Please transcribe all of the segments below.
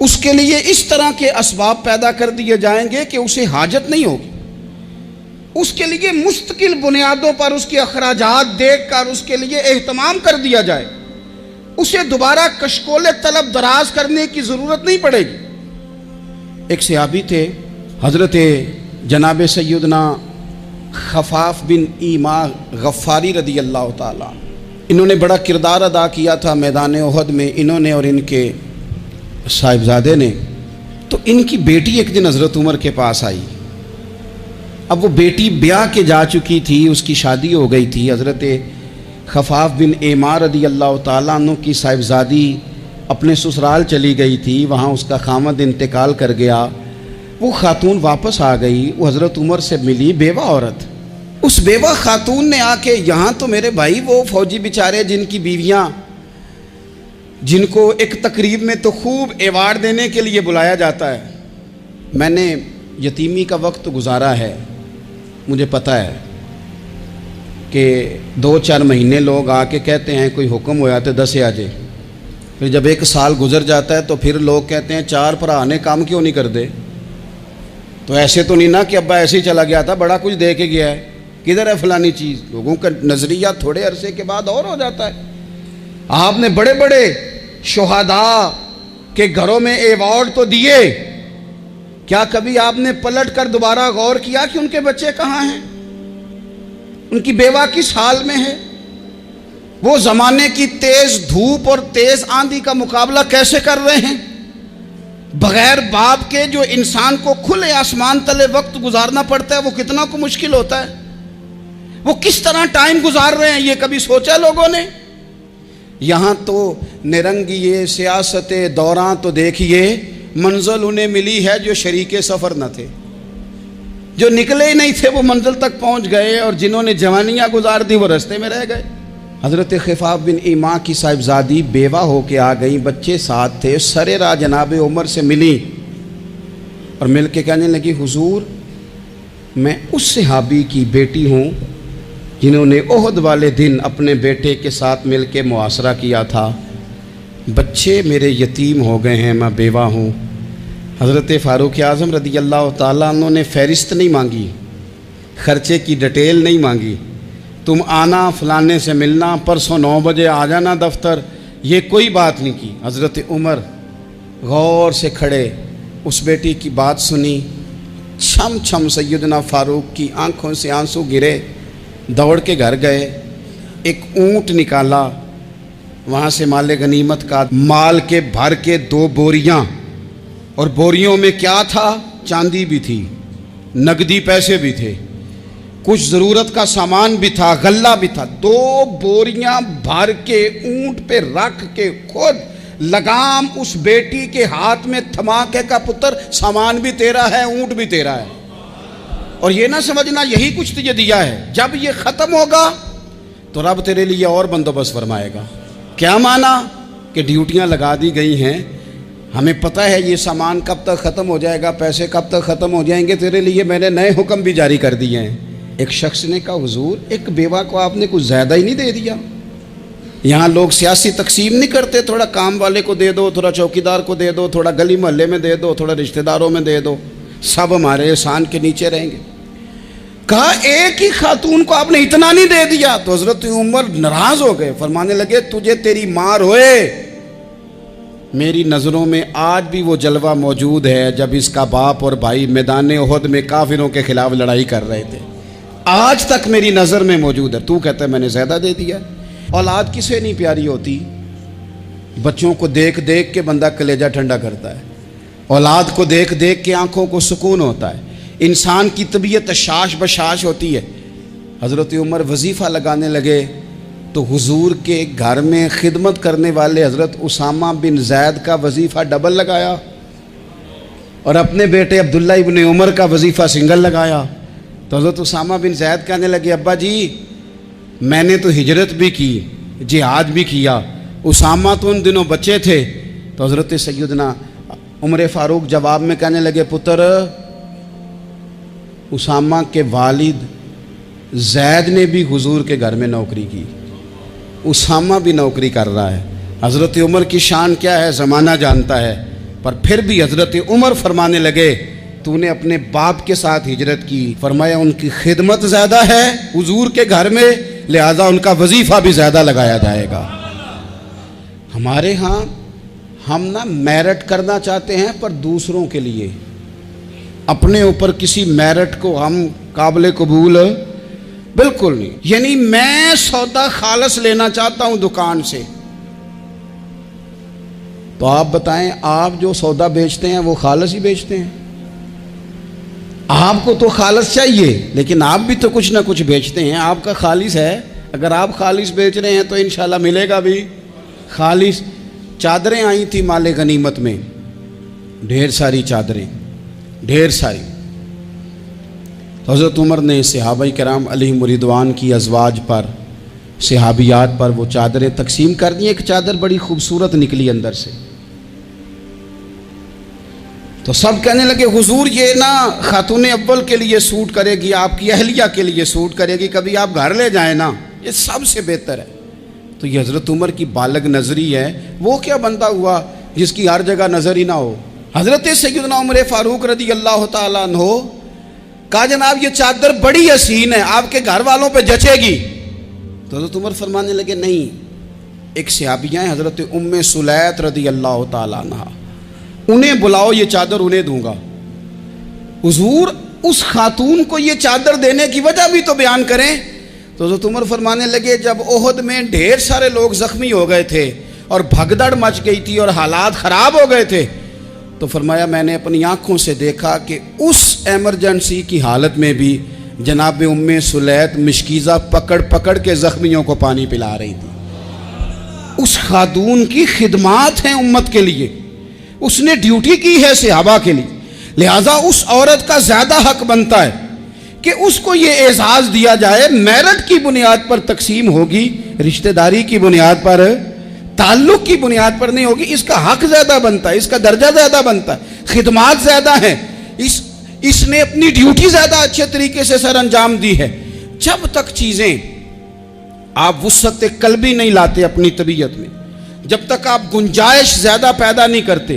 اس کے لیے اس طرح کے اسباب پیدا کر دیے جائیں گے کہ اسے حاجت نہیں ہوگی، اس کے لیے مستقل بنیادوں پر اس کے اخراجات دیکھ کر اس کے لیے اہتمام کر دیا جائے، اسے دوبارہ کشکول طلب دراز کرنے کی ضرورت نہیں پڑے گی۔ ایک صحابی تھے حضرت جناب سیدنا خفاف بن ایما غفاری رضی اللہ تعالیٰ، انہوں نے بڑا کردار ادا کیا تھا میدان احد میں، انہوں نے اور ان کے صاحبزادے نے۔ تو ان کی بیٹی ایک دن حضرت عمر کے پاس آئی۔ اب وہ بیٹی بیاہ کے جا چکی تھی، اس کی شادی ہو گئی تھی۔ حضرت خفاف بن ایما رضی اللہ تعالیٰ عنہ کی صاحبزادی اپنے سسرال چلی گئی تھی، وہاں اس کا خامد انتقال کر گیا۔ وہ خاتون واپس آ گئی، وہ حضرت عمر سے ملی، بیوہ عورت۔ اس بیوہ خاتون نے آ کے، یہاں تو میرے بھائی وہ فوجی بیچارے جن کی بیویاں، جن کو ایک تقریب میں تو خوب ایوارڈ دینے کے لیے بلایا جاتا ہے، میں نے یتیمی کا وقت گزارا ہے، مجھے پتہ ہے کہ 2-4 مہینے لوگ آ کے کہتے ہیں کوئی حکم ہوا تو 10 آ جائے، پھر جب 1 سال گزر جاتا ہے تو پھر لوگ کہتے ہیں 4 بھرا نے کام کیوں نہیں کر دے۔ تو ایسے تو نہیں نا کہ ابا ایسے ہی چلا گیا تھا، بڑا کچھ دے کے گیا ہے، کدھر ہے فلانی چیز؟ لوگوں کا نظریہ تھوڑے عرصے کے بعد اور ہو جاتا ہے۔ آپ نے بڑے بڑے شہداء کے گھروں میں ایوارڈ تو دیے، کیا کبھی آپ نے پلٹ کر دوبارہ غور کیا کہ ان کے بچے کہاں ہیں، ان کی بیوہ کس حال میں ہے؟ وہ زمانے کی تیز دھوپ اور تیز آندھی کا مقابلہ کیسے کر رہے ہیں؟ بغیر باپ کے جو انسان کو کھلے آسمان تلے وقت گزارنا پڑتا ہے وہ کتنا کو مشکل ہوتا ہے، وہ کس طرح ٹائم گزار رہے ہیں، یہ کبھی سوچا لوگوں نے؟ یہاں تو نرنگیے سیاست دوران تو دیکھیے منزل انہیں ملی ہے جو شریک سفر نہ تھے، جو نکلے ہی نہیں تھے وہ منزل تک پہنچ گئے، اور جنہوں نے جوانیاں گزار دی وہ رستے میں رہ گئے۔ حضرت خفاف بن ایما کی صاحبزادی بیوہ ہو کے آ گئی، بچے ساتھ تھے، سرے راہ جناب عمر سے ملی اور مل کے کہنے لگی، حضور میں اس صحابی کی بیٹی ہوں جنہوں نے احد والے دن اپنے بیٹے کے ساتھ مل کے معاشرہ کیا تھا، بچے میرے یتیم ہو گئے ہیں، میں بیوہ ہوں۔ حضرت فاروق اعظم رضی اللہ تعالیٰ عنہ نے فہرست نہیں مانگی، خرچے کی ڈیٹیل نہیں مانگی، تم آنا فلانے سے ملنا، پرسوں 9 بجے آ جانا دفتر، یہ کوئی بات نہیں کی۔ حضرت عمر غور سے کھڑے، اس بیٹی کی بات سنی، چھم چھم سیدنا فاروق کی آنکھوں سے آنسو گرے، دوڑ کے گھر گئے، ایک اونٹ نکالا، وہاں سے مال غنیمت کا مال کے بھر کے 2 بوریاں، اور بوریوں میں کیا تھا؟ چاندی بھی تھی، نقدی پیسے بھی تھے، کچھ ضرورت کا سامان بھی تھا، غلہ بھی تھا۔ 2 بوریاں بھر کے اونٹ پہ رکھ کے خود لگام اس بیٹی کے ہاتھ میں تھما کے کا پتر سامان بھی تیرا ہے، اونٹ بھی تیرا ہے، اور یہ نہ سمجھنا یہی کچھ تجھے دیا ہے، جب یہ ختم ہوگا تو رب تیرے لیے اور بندوبست فرمائے گا۔ کیا مانا کہ ڈیوٹیاں لگا دی گئی ہیں، ہمیں پتہ ہے یہ سامان کب تک ختم ہو جائے گا، پیسے کب تک ختم ہو جائیں گے، تیرے لیے میں نے نئے حکم بھی جاری کر دیے ہیں۔ ایک شخص نے کہا، حضور ایک بیوہ کو آپ نے کچھ زیادہ ہی نہیں دے دیا؟ یہاں لوگ سیاسی تقسیم نہیں کرتے، تھوڑا کام والے کو دے دو، تھوڑا چوکیدار کو دے دو، تھوڑا گلی محلے میں دے دو، تھوڑا رشتہ داروں میں دے دو، سب ہمارے احسان کے نیچے رہیں گے۔ کہا ایک ہی خاتون کو آپ نے اتنا نہیں دے دیا؟ تو حضرت عمر ناراض ہو گئے، فرمانے لگے، تجھے تیری مار ہوئے، میری نظروں میں آج بھی وہ جلوہ موجود ہے جب اس کا باپ اور بھائی میدان احد میں کافروں کے خلاف لڑائی کر رہے تھے، آج تک میری نظر میں موجود ہے۔ تو کہتا ہے میں نے زیادہ دے دیا؟ اولاد کسے نہیں پیاری ہوتی؟ بچوں کو دیکھ دیکھ کے بندہ کلیجہ ٹھنڈا کرتا ہے، اولاد کو دیکھ دیکھ کے آنکھوں کو سکون ہوتا ہے، انسان کی طبیعت شاش بشاش ہوتی ہے۔ حضرت عمر وظیفہ لگانے لگے تو حضور کے گھر میں خدمت کرنے والے حضرت اسامہ بن زید کا وظیفہ ڈبل لگایا، اور اپنے بیٹے عبداللہ ابن عمر کا وظیفہ سنگل لگایا۔ تو حضرت اسامہ بن زید کہنے لگے، ابا جی میں نے تو ہجرت بھی کی، جہاد بھی کیا، اسامہ تو ان دنوں بچے تھے۔ تو حضرت سیدنا عمر فاروق جواب میں کہنے لگے، پتر اسامہ کے والد زید نے بھی حضور کے گھر میں نوکری کی، اسامہ بھی نوکری کر رہا ہے۔ حضرت عمر کی شان کیا ہے زمانہ جانتا ہے، پر پھر بھی حضرت عمر فرمانے لگے تو نے اپنے باپ کے ساتھ ہجرت کی، فرمایا ان کی خدمت زیادہ ہے حضور کے گھر میں، لہذا ان کا وظیفہ بھی زیادہ لگایا جائے گا۔ ہمارے ہاں ہم نہ میرٹ کرنا چاہتے ہیں پر دوسروں کے لیے، اپنے اوپر کسی میرٹ کو ہم قابل قبول بالکل نہیں۔ یعنی میں سودا خالص لینا چاہتا ہوں دکان سے، تو آپ بتائیں آپ جو سودا بیچتے ہیں وہ خالص ہی بیچتے ہیں؟ آپ کو تو خالص چاہیے لیکن آپ بھی تو کچھ نہ کچھ بیچتے ہیں، آپ کا خالص ہے۔ اگر آپ خالص بیچ رہے ہیں تو انشاءاللہ ملے گا بھی خالص۔ چادریں آئی تھی مال غنیمت میں، ڈھیر ساری چادریں، ڈھیر ساری۔ حضرت عمر نے صحابہ کرام علیہم رضوان کی ازواج پر، صحابیات پر وہ چادریں تقسیم کر دیں۔ ایک چادر بڑی خوبصورت نکلی اندر سے، تو سب کہنے لگے حضور یہ نا خاتون اول کے لیے سوٹ کرے گی، آپ کی اہلیہ کے لیے سوٹ کرے گی، کبھی آپ گھر لے جائیں نا، یہ سب سے بہتر ہے۔ تو یہ حضرت عمر کی بالغ نظری ہے، وہ کیا بندہ ہوا جس کی ہر جگہ نظر ہی نہ ہو۔ حضرت سیدنا عمر فاروق رضی اللہ تعالیٰ عنہ کہا جناب یہ چادر بڑی حسین ہے، آپ کے گھر والوں پہ جچے گی۔ تو حضرت عمر فرمانے لگے نہیں، ایک صحابیہ ہیں حضرت ام سلیت رضی اللہ تعالیٰ عنہ، انہیں بلاؤ، یہ چادر انہیں دوں گا۔ حضور اس خاتون کو یہ چادر دینے کی وجہ بھی تو بیان کریں۔ تو حضرت عمر فرمانے لگے جب احد میں ڈھیر سارے لوگ زخمی ہو گئے تھے اور بھگدڑ مچ گئی تھی اور حالات خراب ہو گئے تھے، تو فرمایا میں نے اپنی آنکھوں سے دیکھا کہ اس ایمرجنسی کی حالت میں بھی جناب ام سلیت مشکیزہ پکڑ پکڑ کے زخمیوں کو پانی پلا رہی تھی۔ اس خاتون کی خدمات ہیں امت کے لیے، اس نے ڈیوٹی کی ہے صحابہ کے لیے، لہٰذا اس عورت کا زیادہ حق بنتا ہے کہ اس کو یہ اعزاز دیا جائے۔ میرٹ کی بنیاد پر تقسیم ہوگی، رشتہ داری کی بنیاد پر، تعلق کی بنیاد پر نہیں ہوگی۔ اس کا حق زیادہ بنتا ہے، اس کا درجہ زیادہ بنتا ہے، خدمات زیادہ ہیں، اس نے اپنی ڈیوٹی زیادہ اچھے طریقے سے سر انجام دی ہے۔ جب تک چیزیں آپ وسعت قلبی نہیں لاتے اپنی طبیعت میں، جب تک آپ گنجائش زیادہ پیدا نہیں کرتے،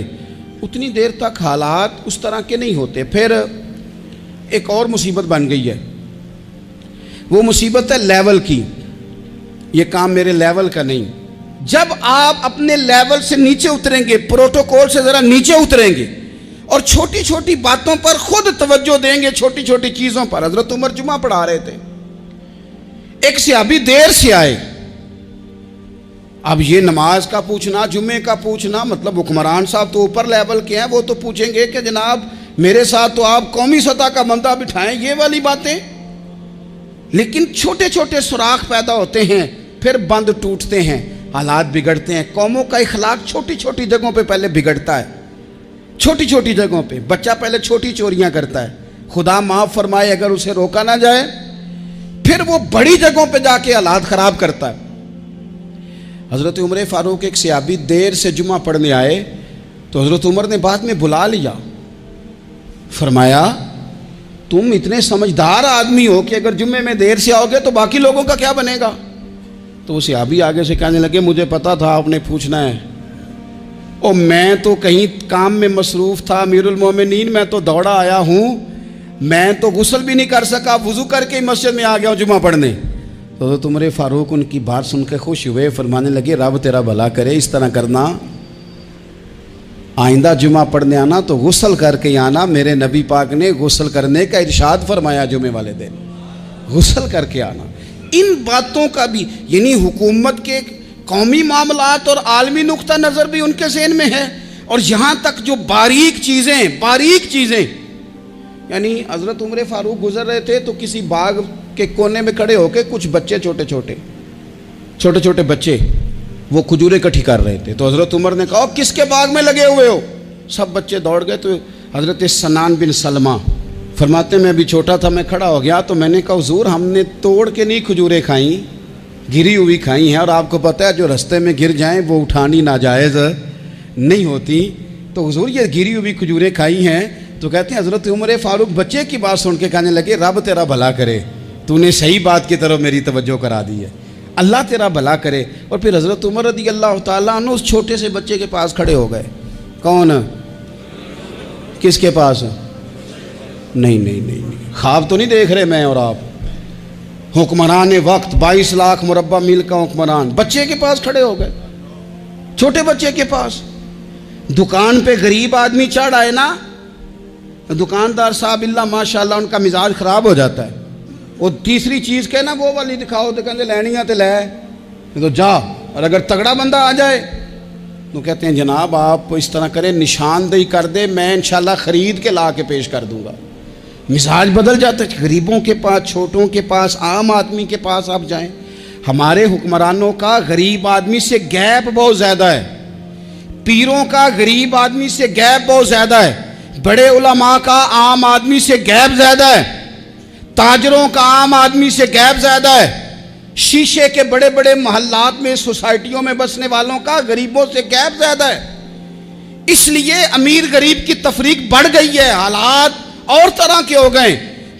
اتنی دیر تک حالات اس طرح کے نہیں ہوتے۔ پھر ایک اور مصیبت بن گئی ہے، وہ مصیبت ہے لیول کی۔ یہ کام میرے لیول کا نہیں۔ جب آپ اپنے لیول سے نیچے اتریں گے، پروٹوکول سے ذرا نیچے اتریں گے اور چھوٹی چھوٹی باتوں پر خود توجہ دیں گے، چھوٹی چھوٹی چیزوں پر۔ حضرت عمر جمعہ پڑھا رہے تھے، ایک صحابی دیر سے آئے۔ اب یہ نماز کا پوچھنا، جمعے کا پوچھنا، مطلب حکمران صاحب تو اوپر لیول کے ہیں، وہ تو پوچھیں گے کہ جناب میرے ساتھ تو آپ قومی سطح کا بندہ بٹھائیں، یہ والی باتیں۔ لیکن چھوٹے چھوٹے سوراخ پیدا ہوتے ہیں، پھر بند ٹوٹتے ہیں، حالات بگڑتے ہیں۔ قوموں کا اخلاق چھوٹی چھوٹی جگہوں پہ پہلے بگڑتا ہے، چھوٹی چھوٹی جگہوں پہ۔ بچہ پہلے چھوٹی چوریاں کرتا ہے، خدا معاف فرمائے اگر اسے روکا نہ جائے، پھر وہ بڑی جگہوں پہ جا کے حالات خراب کرتا ہے۔ حضرت عمر فاروق ایک صحابی دیر سے جمعہ پڑھنے آئے، تو حضرت عمر نے بعد میں بلا لیا، فرمایا تم اتنے سمجھدار آدمی ہو کہ اگر جمعے میں دیر سے آؤ گے تو باقی لوگوں کا کیا بنے گا؟ تو وہ صحابی آگے سے کہنے لگے مجھے پتا تھا آپ نے پوچھنا ہے، اور میں تو کہیں کام میں مصروف تھا امیر المومنین، میں تو دوڑا آیا ہوں، میں تو غسل بھی نہیں کر سکا، وضو کر کے مسجد میں آ گیا ہوں جمعہ پڑھنے۔ تو حضرت عمر فاروق ان کی بات سن کے خوش ہوئے، فرمانے لگے رب تیرا بھلا کرے، اس طرح کرنا، آئندہ جمعہ پڑھنے آنا تو غسل کر کے آنا، میرے نبی پاک نے غسل کرنے کا ارشاد فرمایا جمعے والے دن، غسل کر کے آنا۔ ان باتوں کا بھی، یعنی حکومت کے قومی معاملات اور عالمی نقطہ نظر بھی ان کے ذہن میں ہے، اور یہاں تک جو باریک چیزیں، یعنی حضرت عمر فاروق گزر رہے تھے تو کسی باغ کے کونے میں کھڑے ہو کے کچھ بچے چھوٹے چھوٹے بچے وہ کھجوریں اکٹھی کر رہے تھے، تو حضرت عمر نے کہا کس کے باغ میں لگے ہوئے ہو؟ سب بچے دوڑ گئے، تو حضرت سنان بن سلمہ فرماتے میں بھی چھوٹا تھا، میں کھڑا ہو گیا تو میں نے کہا حضور ہم نے توڑ کے نہیں کھجوریں کھائیں، گری ہوئی کھائی ہیں، اور آپ کو پتہ ہے جو رستے میں گر جائیں وہ اٹھانی ناجائز نہیں ہوتی، تو حضور یہ گری ہوئی کھجوریں کھائی ہیں۔ تو کہتے ہیں حضرت عمر فاروق بچے کی بات سن کے کہنے لگے رب تیرا بھلا کرے، تو نے صحیح بات کی طرف میری توجہ کرا دی ہے، اللہ تیرا بھلا کرے۔ اور پھر حضرت عمر رضی اللہ تعالیٰ عنہ اس چھوٹے سے بچے کے پاس کھڑے ہو گئے، کون؟ کس کے پاس؟ نہیں، خواب تو نہیں دیکھ رہے میں اور آپ. حکمران وقت 22 لاکھ مربع میل کا حکمران بچے کے پاس کھڑے ہو گئے، چھوٹے بچے کے پاس. دکان پہ غریب آدمی چڑھ آئے نا، دکاندار صاحب اللہ ماشاءاللہ ان کا مزاج خراب ہو جاتا ہے. وہ تیسری چیز کہ نا وہ والی دکھاؤ تو کہتے لینیاں تے لے تو جا. اور اگر تگڑا بندہ آ جائے تو کہتے ہیں جناب آپ اس طرح کریں، نشاندہی کر دے، میں انشاءاللہ خرید کے لا کے پیش کر دوں گا. مزاج بدل جاتا ہے. غریبوں کے پاس، چھوٹوں کے پاس، عام آدمی کے پاس آپ جائیں. ہمارے حکمرانوں کا غریب آدمی سے گیپ بہت زیادہ ہے، پیروں کا غریب آدمی سے گیپ بہت زیادہ ہے، بڑے علماء کا عام آدمی سے گیپ زیادہ ہے، تاجروں کا عام آدمی سے گیپ زیادہ ہے، شیشے کے بڑے بڑے محلات میں سوسائٹیوں میں بسنے والوں کا غریبوں سے گیپ زیادہ ہے. اس لیے امیر غریب کی تفریق بڑھ گئی ہے، حالات اور طرح کے ہو گئے.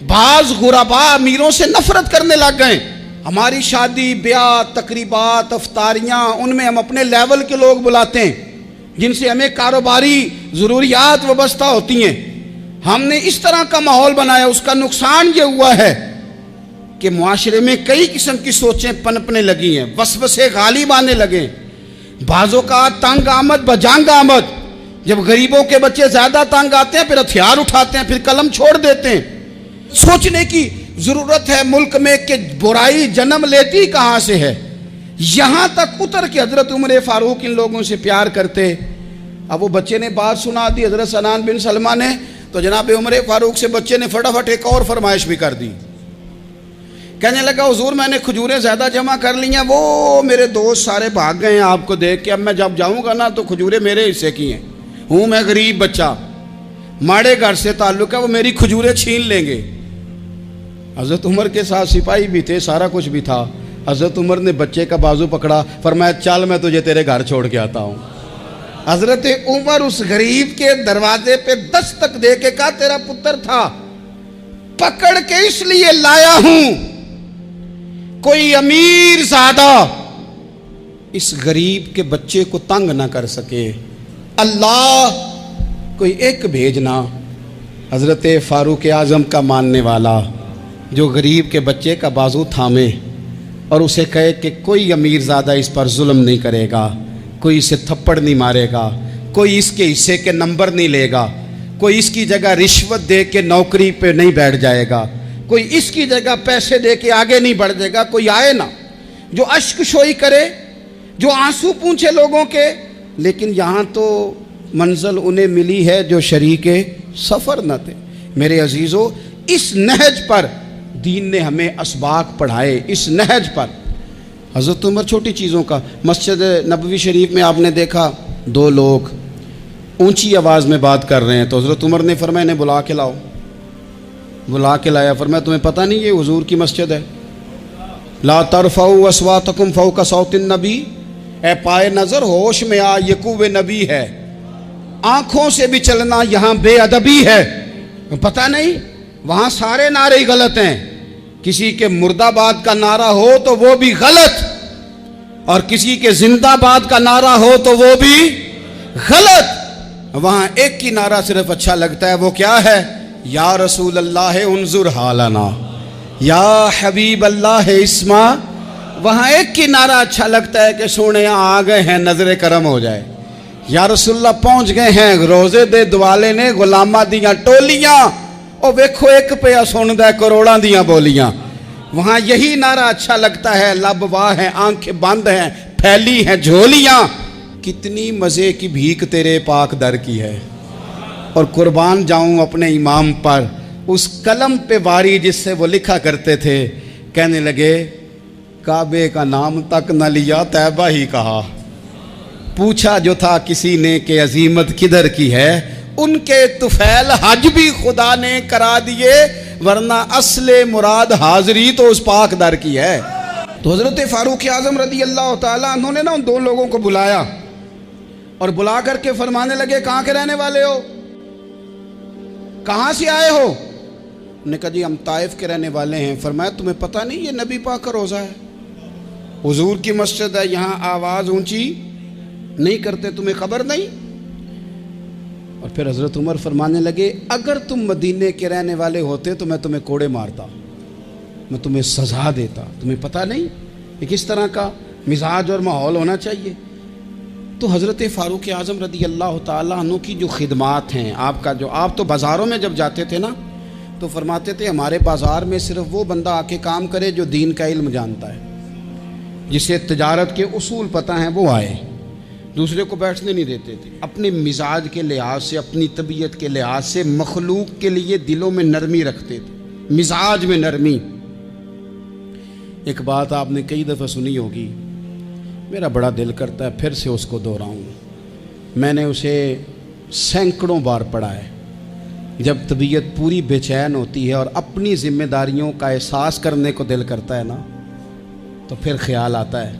بعض غربا امیروں سے نفرت کرنے لگ گئے. ہماری شادی بیاہ تقریبات افطاریاں ان میں ہم اپنے لیول کے لوگ بلاتے ہیں جن سے ہمیں کاروباری ضروریات وابستہ ہوتی ہیں. ہم نے اس طرح کا ماحول بنایا، اس کا نقصان یہ ہوا ہے کہ معاشرے میں کئی قسم کی سوچیں پنپنے لگی ہیں، وسوسے غالب آنے لگے. بعضوں کا تنگ آمد بجنگ آمد. جب غریبوں کے بچے زیادہ تنگ آتے ہیں پھر ہتھیار اٹھاتے ہیں، پھر قلم چھوڑ دیتے ہیں. سوچنے کی ضرورت ہے ملک میں کہ برائی جنم لیتی کہاں سے ہے. یہاں تک اتر کے حضرت عمر فاروق ان لوگوں سے پیار کرتے. اب وہ بچے نے بات سنا دی حضرت سنان بن سلمہ نے، تو جناب عمر فاروق سے بچے نے فٹافٹ ایک اور فرمائش بھی کر دی. کہنے لگا حضور میں نے کھجوریں زیادہ جمع کر لی ہیں، وہ میرے دوست سارے بھاگ گئے ہیں آپ کو دیکھ کے، اب میں جب جاؤں گا نا تو کھجوریں میرے حصے کی ہیں. ہوں میں غریب بچہ، ماڑے گھر سے تعلق ہے، وہ میری کھجوریں چھین لیں گے. حضرت عمر کے ساتھ سپاہی بھی تھے، سارا کچھ بھی تھا. حضرت عمر نے بچے کا بازو پکڑا، فرمایا چل میں تجھے تیرے گھر چھوڑ کے آتا ہوں. حضرت عمر اس غریب کے دروازے پہ دستک دے کے کہا تیرا پتر تھا، پکڑ کے اس لیے لایا ہوں کوئی امیر زادہ اس غریب کے بچے کو تنگ نہ کر سکے. اللہ کوئی ایک بھیجنا حضرت فاروق اعظم کا ماننے والا جو غریب کے بچے کا بازو تھامے اور اسے کہے کہ کوئی امیر زادہ اس پر ظلم نہیں کرے گا، کوئی اسے تھپڑ نہیں مارے گا، کوئی اس کے حصے کے نمبر نہیں لے گا، کوئی اس کی جگہ رشوت دے کے نوکری پہ نہیں بیٹھ جائے گا، کوئی اس کی جگہ پیسے دے کے آگے نہیں بڑھ جائے گا. کوئی آئے نا جو اشک شوئی کرے، جو آنسو پونچھے لوگوں کے. لیکن یہاں تو منزل انہیں ملی ہے جو شریک سفر نہ تھے. میرے عزیزو، اس نہج پر دین نے ہمیں اسباق پڑھائے. اس نہج پر حضرت عمر چھوٹی چیزوں کا، مسجد نبوی شریف میں آپ نے دیکھا دو لوگ اونچی آواز میں بات کر رہے ہیں تو حضرت عمر نے فرمایا انہیں بلا کے لاؤ. بلا کے لایا، فرمایا تمہیں پتہ نہیں یہ حضور کی مسجد ہے؟ لا ترفعوا اصواتکم فوق صوت النبی. اے پائے نظر ہوش میں آ، یہ قوہ نبی ہے. آنکھوں سے بھی چلنا یہاں بے ادبی ہے. پتہ نہیں وہاں سارے نعرے ہی غلط ہیں. کسی کے مرد آباد کا نعرہ ہو تو وہ بھی غلط، اور کسی کے زندہ آباد کا نعرہ ہو تو وہ بھی غلط. وہاں ایک ہی نعرہ صرف اچھا لگتا ہے، وہ کیا ہے؟ یا رسول اللہ انظر حالنا، یا حبیب اللہ اسما. وہاں ایک ہی نعرہ اچھا لگتا ہے کہ سونے آ گئے ہیں، نظر کرم ہو جائے. یا رسول اللہ پہنچ گئے ہیں، روزے دے دوالے نے غلامہ دیاں ٹولیاں، او ویکھو ایک پہ سندا ہے کروڑاں دیاں بولیاں. وہاں یہی نعرہ اچھا لگتا ہے. لب واہ ہیں، آنکھیں بند ہیں، پھیلی ہیں جھولیاں. کتنی مزے کی بھیک تیرے پاک در کی ہے. اور قربان جاؤں اپنے امام پر، اس قلم پہ واری جس سے وہ لکھا کرتے تھے. کہنے لگے کعبے کا نام تک نہ لیا، طیبہ ہی کہا. پوچھا جو تھا کسی نے کہ عظیمت کدھر کی ہے، ان کے طفیل حج بھی خدا نے کرا دیے، ورنہ اصل مراد حاضری تو اس پاک در کی ہے. تو حضرت فاروق اعظم رضی اللہ تعالیٰ عنہ نے نا ان دو لوگوں کو بلایا اور بلا کر کے فرمانے لگے کہاں کے رہنے والے ہو، کہاں سے آئے ہو؟ انہوں نے کہا جی ہم طائف کے رہنے والے ہیں. فرمایا تمہیں پتہ نہیں یہ نبی پاک کا روزہ ہے، حضور کی مسجد ہے، یہاں آواز اونچی نہیں کرتے، تمہیں خبر نہیں؟ اور پھر حضرت عمر فرمانے لگے اگر تم مدینے کے رہنے والے ہوتے تو میں تمہیں کوڑے مارتا، میں تمہیں سزا دیتا، تمہیں پتہ نہیں کہ کس طرح کا مزاج اور ماحول ہونا چاہیے۔ تو حضرت فاروق اعظم رضی اللہ تعالیٰ عنہ کی جو خدمات ہیں، آپ تو بازاروں میں جب جاتے تھے نا تو فرماتے تھے ہمارے بازار میں صرف وہ بندہ آ کے کام کرے جو دین کا علم جانتا ہے، جسے تجارت کے اصول پتہ ہیں وہ آئے، دوسرے کو بیٹھنے نہیں دیتے تھے۔ اپنے مزاج کے لحاظ سے، اپنی طبیعت کے لحاظ سے مخلوق کے لیے دلوں میں نرمی رکھتے تھے، مزاج میں نرمی۔ ایک بات آپ نے کئی دفعہ سنی ہوگی، میرا بڑا دل کرتا ہے پھر سے اس کو دہراؤں، میں نے اسے سینکڑوں بار پڑھا ہے۔ جب طبیعت پوری بے چین ہوتی ہے اور اپنی ذمہ داریوں کا احساس کرنے کو دل کرتا ہے نا، تو پھر خیال آتا ہے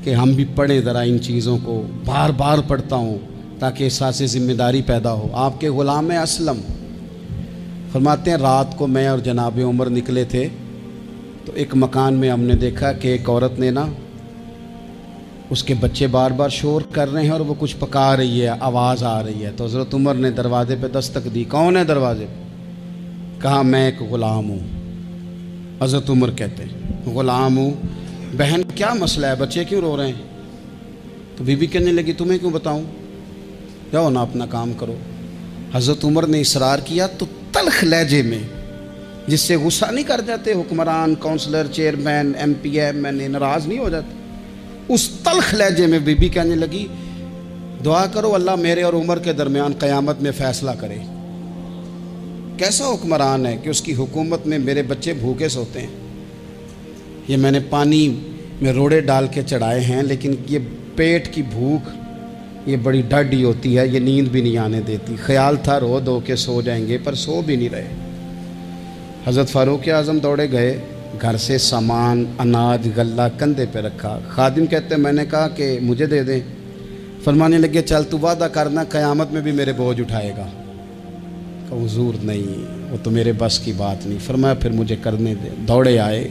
کہ ہم بھی پڑھیں ذرا ان چیزوں کو، بار بار پڑھتا ہوں تاکہ احساس ذمہ داری پیدا ہو۔ آپ کے غلام اسلم فرماتے ہیں رات کو میں اور جناب عمر نکلے تھے تو ایک مکان میں ہم نے دیکھا کہ ایک عورت نے نا، اس کے بچے بار بار شور کر رہے ہیں اور وہ کچھ پکا رہی ہے، آواز آ رہی ہے۔ تو حضرت عمر نے دروازے پہ دستک دی، کون ہے دروازے پہ؟ کہا میں ایک غلام ہوں۔ حضرت عمر کہتے ہیں غلام ہوں، بہن کیا مسئلہ ہے، بچے کیوں رو رہے ہیں؟ تو بی بی کہنے لگی تمہیں کیوں بتاؤں، جاؤ نا اپنا کام کرو۔ حضرت عمر نے اصرار کیا تو تلخ لہجے میں، جس سے غصہ نہیں کر جاتے حکمران، councillor, chairman, M P M N A ناراض نہیں ہو جاتے، اس تلخ لہجے میں بی بی کہنے لگی دعا کرو اللہ میرے اور عمر کے درمیان قیامت میں فیصلہ کرے۔ کیسا حکمران ہے کہ اس کی حکومت میں میرے بچے بھوکے سوتے ہیں، یہ میں نے پانی میں روڑے ڈال کے چڑھائے ہیں، لیکن یہ پیٹ کی بھوک یہ بڑی ڈاڈھی ہوتی ہے، یہ نیند بھی نہیں آنے دیتی۔ خیال تھا رو دو کے سو جائیں گے پر سو بھی نہیں رہے۔ حضرت فاروق اعظم دوڑے گئے، گھر سے سامان، اناج، غلہ کندھے پہ رکھا۔ خادم کہتے ہیں میں نے کہا کہ مجھے دے دیں، فرمانے لگے چل تو وعدہ کرنا قیامت میں بھی میرے بوجھ اٹھائے گا۔ کہ حضور نہیں، وہ تو میرے بس کی بات نہیں۔ فرمایا پھر مجھے کرنے دے۔ دوڑے آئے،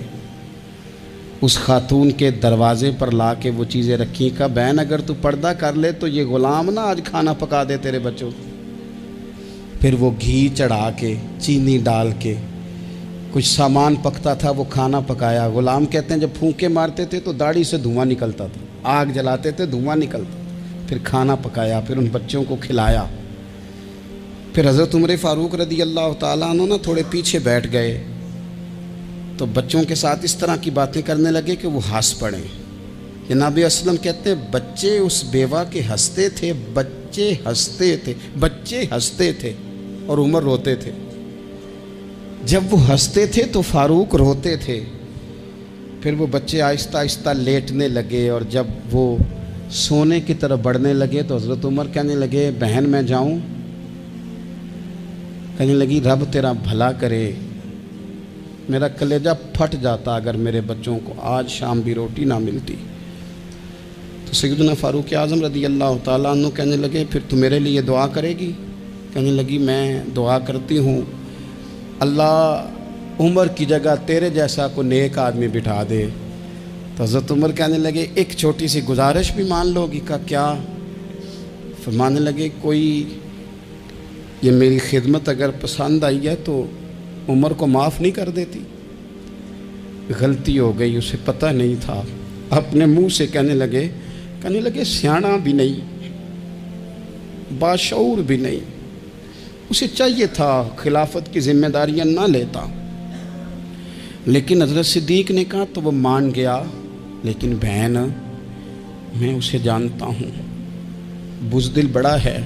اس خاتون کے دروازے پر لا کے وہ چیزیں رکھیں، کہا بہن اگر تو پردہ کر لے تو یہ غلام نہ آج کھانا پکا دے تیرے بچوں۔ پھر وہ گھی چڑھا کے، چینی ڈال کے، کچھ سامان پکتا تھا وہ کھانا پکایا۔ غلام کہتے ہیں جب پھونکے مارتے تھے تو داڑھی سے دھواں نکلتا تھا، آگ جلاتے تھے دھواں نکلتا، پھر کھانا پکایا، پھر ان بچوں کو کھلایا۔ پھر حضرت عمر فاروق رضی اللہ تعالیٰ عنہ نا تھوڑے پیچھے بیٹھ گئے تو بچوں کے ساتھ اس طرح کی باتیں کرنے لگے کہ وہ ہنس پڑیں۔ جناب اسلم کہتے ہیں بچے اس بیوہ کے ہنستے تھے، بچے ہنستے تھے اور عمر روتے تھے۔ جب وہ ہنستے تھے تو فاروق روتے تھے۔ پھر وہ بچے آہستہ آہستہ لیٹنے لگے، اور جب وہ سونے کی طرف بڑھنے لگے تو حضرت عمر کہنے لگے بہن میں جاؤں؟ کہنے لگی رب تیرا بھلا کرے، میرا کلیجہ پھٹ جاتا اگر میرے بچوں کو آج شام بھی روٹی نہ ملتی۔ تو سیدنا فاروق اعظم رضی اللہ تعالیٰ عنہ کہنے لگے پھر تو میرے لیے دعا کرے گی؟ کہنے لگی میں دعا کرتی ہوں اللہ عمر کی جگہ تیرے جیسا کو نیک آدمی بٹھا دے۔ تو حضرت عمر کہنے لگے ایک چھوٹی سی گزارش بھی مان لو گی؟ کا کیا؟ فرمانے لگے کوئی یہ میری خدمت اگر پسند آئی ہے تو عمر کو معاف نہیں کر دیتی؟ غلطی ہو گئی، اسے پتہ نہیں تھا۔ اپنے منہ سے کہنے لگے سیاںا بھی نہیں، باشعور بھی نہیں، اسے چاہیے تھا خلافت کی ذمہ داریاں نہ لیتا۔ لیکن حضرت صدیق نے کہا تو وہ مان گیا، لیکن بہن میں اسے جانتا ہوں، بزدل بڑا ہے،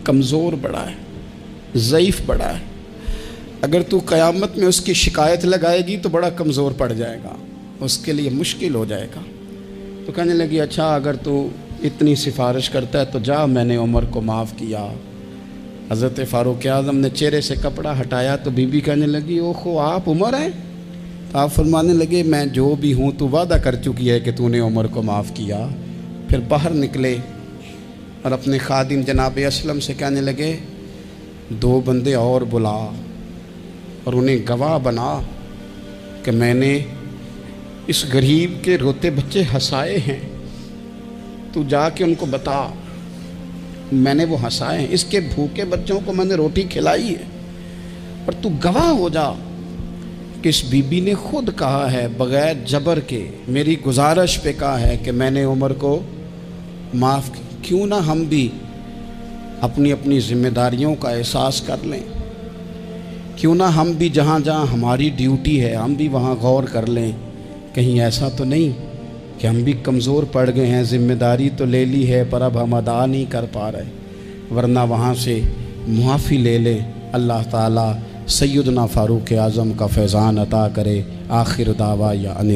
کمزور بڑا ہے، ضعیف بڑا ہے، اگر تو قیامت میں اس کی شکایت لگائے گی تو بڑا کمزور پڑ جائے گا، اس کے لیے مشکل ہو جائے گا۔ تو کہنے لگی اچھا اگر تو اتنی سفارش کرتا ہے تو جا، میں نے عمر کو معاف کیا۔ حضرت فاروق اعظم نے چہرے سے کپڑا ہٹایا تو بی بی کہنے لگی اوہو آپ عمر ہیں؟ تو آپ فرمانے لگے میں جو بھی ہوں تو وعدہ کر چکی ہے کہ تو نے عمر کو معاف کیا۔ پھر باہر نکلے اور اپنے خادم جناب اسلم سے کہنے لگے 2 بندے اور بلا اور انہیں گواہ بنا کہ میں نے اس غریب کے روتے بچے ہنسائے ہیں، تو جا کے ان کو بتا۔ میں نے وہ ہنسائے ہیں، اس کے بھوکے بچوں کو میں نے روٹی کھلائی ہے، اور تو گواہ ہو جا کہ اس بی بی نے خود کہا ہے بغیر جبر کے، میری گزارش پہ کہا ہے کہ میں نے عمر کو معاف کی۔ کیوں نہ ہم بھی اپنی اپنی ذمہ داریوں کا احساس کر لیں، کیوں نہ ہم بھی جہاں جہاں ہماری ڈیوٹی ہے ہم بھی وہاں غور کر لیں، کہیں ایسا تو نہیں کہ ہم بھی کمزور پڑ گئے ہیں، ذمہ داری تو لے لی ہے پر اب ہم ادا نہیں کر پا رہے، ورنہ وہاں سے معافی لے لیں۔ اللہ تعالیٰ سیدنا فاروق اعظم کا فیضان عطا کرے۔ آخر دعوایا ان